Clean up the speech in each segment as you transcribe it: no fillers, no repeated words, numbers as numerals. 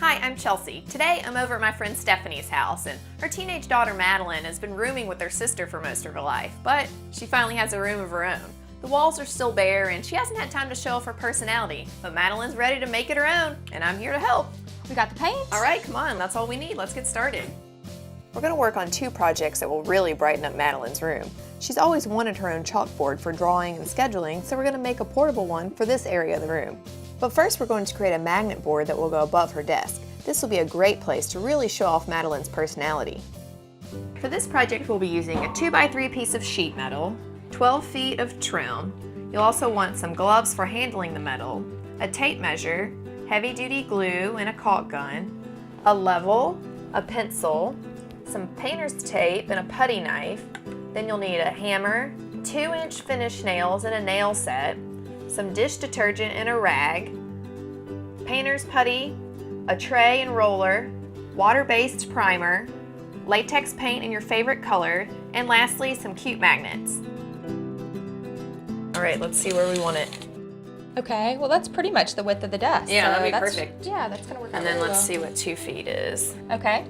Hi, I'm Chelsea. Today I'm over at my friend Stephanie's house, and her teenage daughter Madeline has been rooming with her sister for most of her life, but she finally has a room of her own. The walls are still bare and she hasn't had time to show off her personality, but Madeline's ready to make it her own, and I'm here to help. We got the paint? All right, come on, that's all we need. Let's get started. We're going to work on two projects that will really brighten up Madeline's room. She's always wanted her own chalkboard for drawing and scheduling, so we're going to make a portable one for this area of the room. But first we're going to create a magnet board that will go above her desk. This will be a great place to really show off Madeline's personality. For this project we'll be using a 2x3 piece of sheet metal, 12 feet of trim. You'll also want some gloves for handling the metal, a tape measure, heavy-duty glue and a caulk gun, a level, a pencil, some painter's tape and a putty knife. Then you'll need a hammer, 2-inch finish nails and a nail set, some dish detergent and a rag, painter's putty, a tray and roller, water-based primer, latex paint in your favorite color, and lastly, some cute magnets. All right, let's see where we want it. Okay, well that's pretty much the width of the desk. Yeah, so that'd be perfect. Yeah, that's gonna work out And then really let's well. see what 2 feet is. Okay.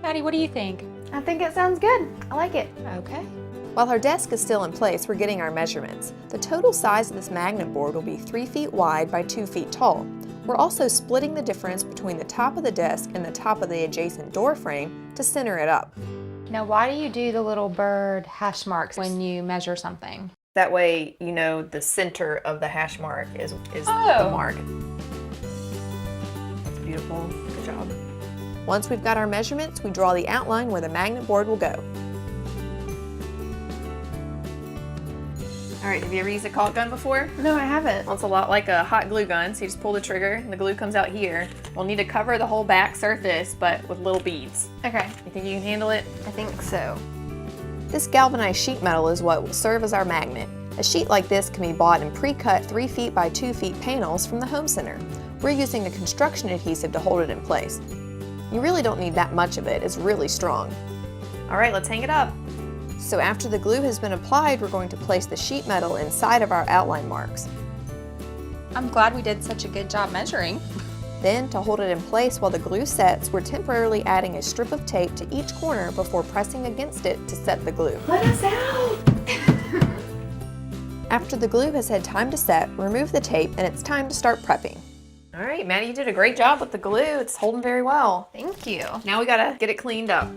Maddie, what do you think? I think it sounds good. I like it. Okay. While her desk is still in place, we're getting our measurements. The total size of this magnet board will be 3 feet wide by 2 feet tall. We're also splitting the difference between the top of the desk and the top of the adjacent door frame to center it up. Now why do you do the little bird hash marks when you measure something? That way you know the center of the hash mark is the Oh. mark. That's beautiful. Good job. Once we've got our measurements, we draw the outline where the magnet board will go. All right, have you ever used a caulk gun before? No, I haven't. Well, it's a lot like a hot glue gun, so you just pull the trigger and the glue comes out here. We'll need to cover the whole back surface, but with little beads. Okay, You think you can handle it? I think so. This galvanized sheet metal is what will serve as our magnet. A sheet like this can be bought in pre-cut 3 feet by 2 feet panels from the home center. We're using a construction adhesive to hold it in place. You really don't need that much of it, it's really strong. All right, let's hang it up. So after the glue has been applied, we're going to place the sheet metal inside of our outline marks. I'm glad we did such a good job measuring. Then, to hold it in place while the glue sets, we're temporarily adding a strip of tape to each corner before pressing against it to set the glue. Let us out! After the glue has had time to set, remove the tape and it's time to start prepping. All right, Maddie, you did a great job with the glue. It's holding very well. Thank you. Now we gotta get it cleaned up.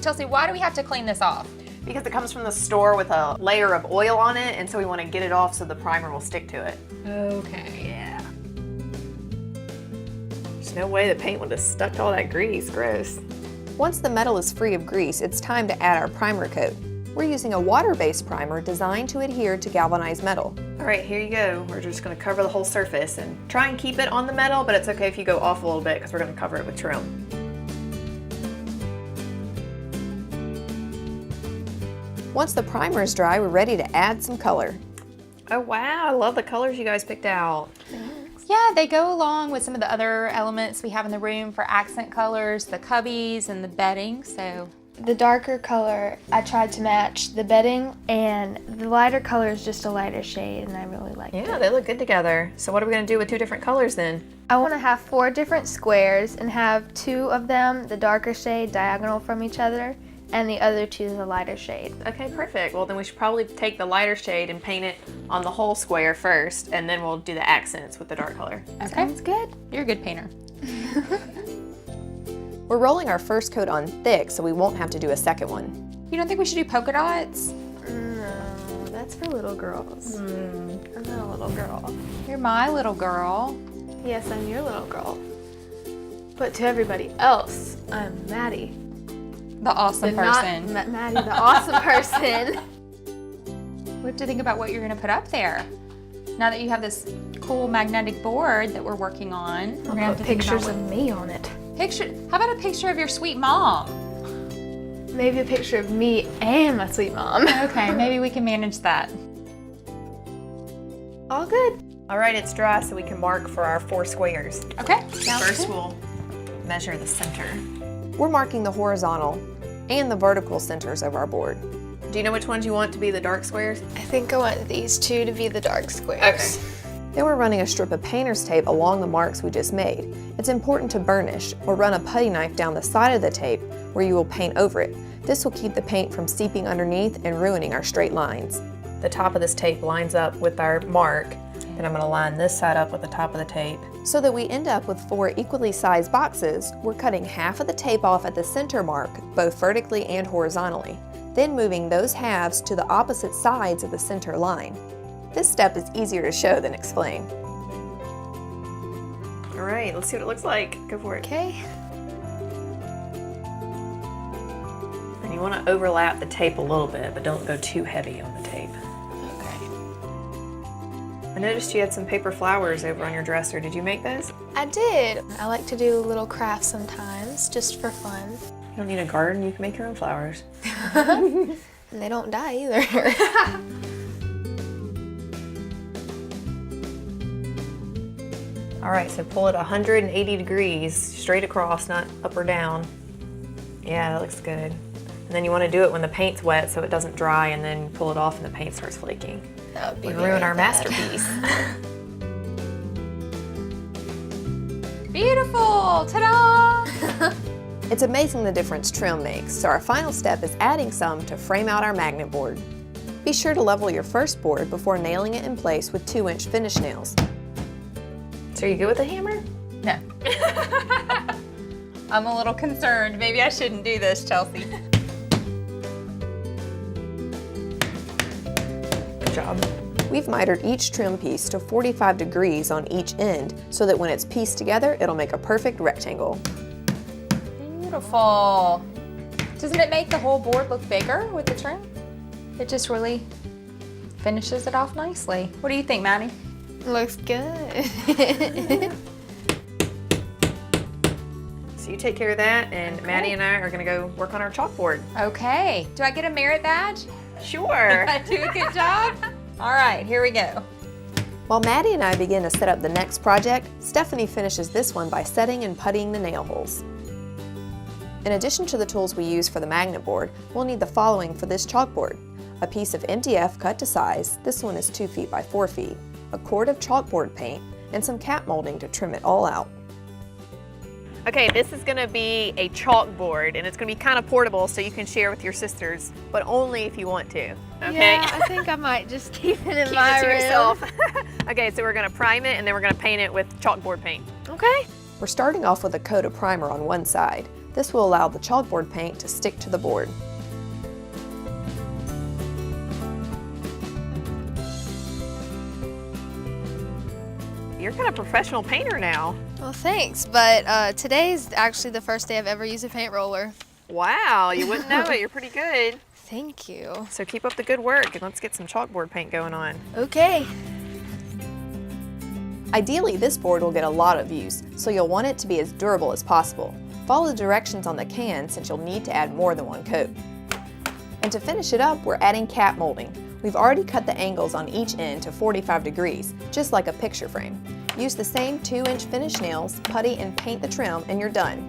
Chelsea, why do we have to clean this off? Because it comes from the store with a layer of oil on it, and so we want to get it off so the primer will stick to it. Okay. Yeah. There's no way the paint would have stuck to all that grease. Gross. Once the metal is free of grease, it's time to add our primer coat. We're using a water-based primer designed to adhere to galvanized metal. All right, here you go. We're just going to cover the whole surface and try and keep it on the metal, but it's okay if you go off a little bit because we're going to cover it with trim. Once the primer is dry, we're ready to add some color. Oh wow, I love the colors you guys picked out. Yeah, they go along with some of the other elements we have in the room for accent colors, the cubbies and the bedding, so. The darker color, I tried to match the bedding, and the lighter color is just a lighter shade, and I really like it. Yeah, they look good together. So what are we gonna do with 2 different colors then? I want to have 4 different squares and have 2 of them, the darker shade, diagonal from each other, and the other 2 the lighter shade. Okay, perfect. Well, then we should probably take the lighter shade and paint it on the whole square first, and then we'll do the accents with the dark color. Okay. Sounds good. You're a good painter. We're rolling our first coat on thick, so we won't have to do a second one. You don't think we should do polka dots? No, that's for little girls. I'm not a little girl. You're my little girl. Yes, I'm your little girl. But to everybody else, I'm Maddie. The awesome But not person. Maddie, the awesome person. We have to think about what you're gonna put up there. Now that you have this cool magnetic board that we're working on, we're gonna have to think about Pictures of me on it. How about a picture of your sweet mom? Maybe a picture of me and my sweet mom. Okay, maybe we can manage that. All good. All right, it's dry, so we can mark for our 4 squares. Okay. First, we'll measure the center. We're marking the horizontal and the vertical centers of our board. Do you know which ones you want to be the dark squares? I think I want these 2 to be the dark squares. Then we're running a strip of painter's tape along the marks we just made. It's important to burnish or run a putty knife down the side of the tape where you will paint over it. This will keep the paint from seeping underneath and ruining our straight lines. The top of this tape lines up with our mark, and I'm going to line this side up with the top of the tape. So that we end up with 4 equally sized boxes, we're cutting half of the tape off at the center mark, both vertically and horizontally, then moving those halves to the opposite sides of the center line. This step is easier to show than explain. All right, let's see what it looks like. Go for it. Okay. And you want to overlap the tape a little bit, but don't go too heavy on the tape. I noticed you had some paper flowers over on your dresser. Did you make those? I did. I like to do little crafts sometimes, just for fun. You don't need a garden, you can make your own flowers. And they don't die either. All right, so pull it 180 degrees, straight across, not up or down. Yeah, that looks good. And then you want to do it when the paint's wet so it doesn't dry, and then pull it off and the paint starts flaking. That would be We ruin our bad. masterpiece. Beautiful, ta-da! It's amazing the difference trim makes, so our final step is adding some to frame out our magnet board. Be sure to level your first board before nailing it in place with 2-inch finish nails. So are you good with the hammer? No. I'm a little concerned. Maybe I shouldn't do this, Chelsea. Good job. We've mitered each trim piece to 45 degrees on each end so that when it's pieced together, it'll make a perfect rectangle. Beautiful. Doesn't it make the whole board look bigger with the trim? It just really finishes it off nicely. What do you think, Maddie? Looks good. So you take care of that, and Maddie and I are gonna go work on our chalkboard. Okay. Do I get a merit badge? Sure. Did I do a good job? All right, here we go. While Maddie and I begin to set up the next project, Stephanie finishes this one by setting and puttying the nail holes. In addition to the tools we use for the magnet board, we'll need the following for this chalkboard. A piece of MDF cut to size, this one is 2 feet by 4 feet, a quart of chalkboard paint, and some cap molding to trim it all out. Okay, this is gonna be a chalkboard, and it's gonna be kind of portable so you can share with your sisters, but only if you want to, okay? Yeah, I think I might just keep it in Keep my it to room. yourself. Okay, so we're gonna prime it, and then we're gonna paint it with chalkboard paint. Okay. We're starting off with a coat of primer on one side. This will allow the chalkboard paint to stick to the board. You're kind of a professional painter now. Well, thanks, but today's actually the first day I've ever used a paint roller. Wow, you wouldn't know it. You're pretty good. Thank you. So keep up the good work, and let's get some chalkboard paint going on. Okay. Ideally, this board will get a lot of use, so you'll want it to be as durable as possible. Follow the directions on the can since you'll need to add more than one coat. And to finish it up, we're adding cap molding. We've already cut the angles on each end to 45 degrees, just like a picture frame. Use the same 2-inch finish nails, putty, and paint the trim, and you're done.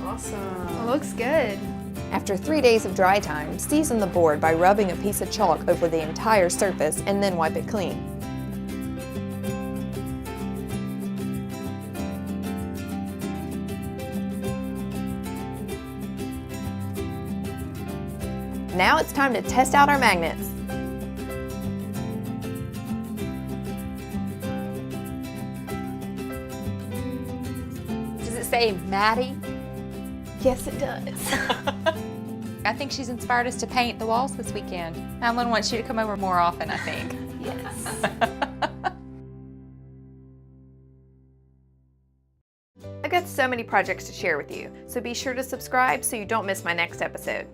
Awesome. Looks good. After 3 days of dry time, season the board by rubbing a piece of chalk over the entire surface and then wipe it clean. Now it's time to test out our magnets. Does it say Maddie? Yes, it does. I think she's inspired us to paint the walls this weekend. Alan wants you to come over more often, I think. Yes. I've got so many projects to share with you, so be sure to subscribe so you don't miss my next episode.